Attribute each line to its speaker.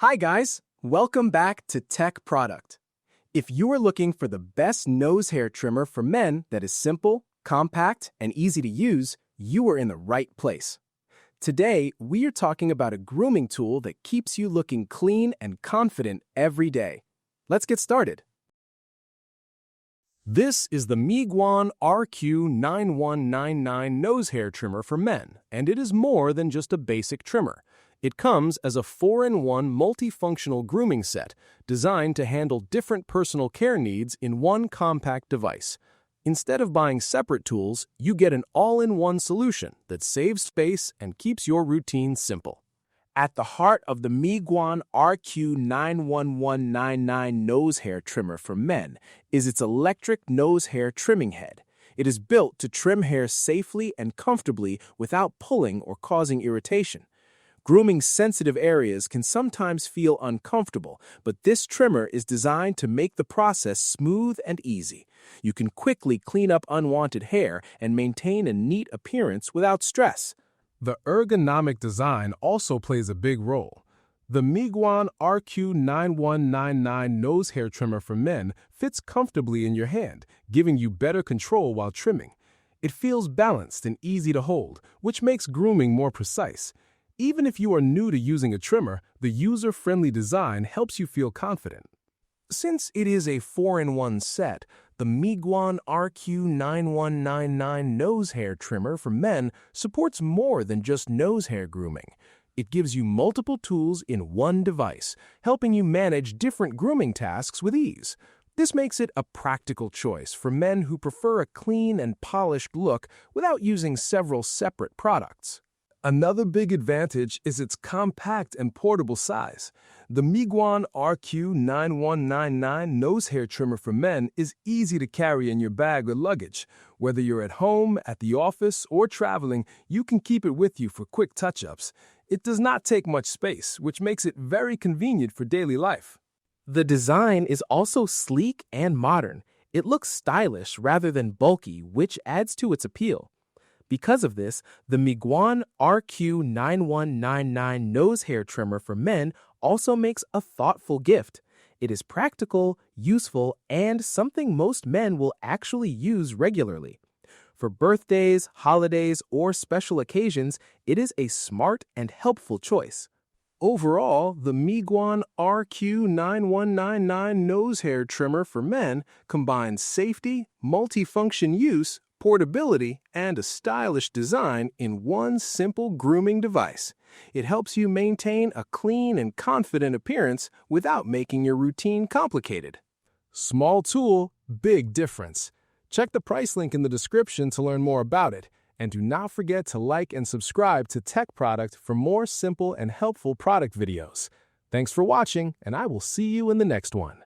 Speaker 1: Hi guys, welcome back to Tech Product. If you are looking for the best nose hair trimmer for men that is simple, compact, and easy to use, you are in the right place. Today, we are talking about a grooming tool that keeps you looking clean and confident every day. Let's get started. This is the Miguan RQ9199 nose hair trimmer for men, and it is more than just a basic trimmer. It comes as a 4-in-1 multifunctional grooming set designed to handle different personal care needs in one compact device. Instead of buying separate tools, you get an all-in-one solution that saves space and keeps your routine simple. At the heart of the Miguan RQ91199 nose hair trimmer for men is its electric nose hair trimming head. It is built to trim hair safely and comfortably without pulling or causing irritation. Grooming sensitive areas can sometimes feel uncomfortable, but this trimmer is designed to make the process smooth and easy. You can quickly clean up unwanted hair and maintain a neat appearance without stress. The ergonomic design also plays a big role. The Miguan RQ9199 nose hair trimmer for men fits comfortably in your hand, giving you better control while trimming. It feels balanced and easy to hold, which makes grooming more precise. Even if you are new to using a trimmer, the user-friendly design helps you feel confident. Since it is a 4-in-1 set, the Miguan RQ9199 nose hair trimmer for men supports more than just nose hair grooming. It gives you multiple tools in one device, helping you manage different grooming tasks with ease. This makes it a practical choice for men who prefer a clean and polished look without using several separate products. Another big advantage is its compact and portable size. The Miguan RQ9199 nose hair trimmer for men is easy to carry in your bag or luggage. Whether you're at home, at the office, or traveling, you can keep it with you for quick touch-ups. It does not take much space, which makes it very convenient for daily life. The design is also sleek and modern. It looks stylish rather than bulky, which adds to its appeal. Because of this, the Miguan RQ9199 nose hair trimmer for men also makes a thoughtful gift. It is practical, useful, and something most men will actually use regularly. For birthdays, holidays, or special occasions, it is a smart and helpful choice. Overall, the Miguan RQ9199 nose hair trimmer for men combines safety, multifunction use, portability, and a stylish design in one simple grooming device. It helps you maintain a clean and confident appearance without making your routine complicated. Small tool, big difference. Check the price link in the description to learn more about it. And do not forget to like and subscribe to Tech Product for more simple and helpful product videos. Thanks for watching, and I will see you in the next one.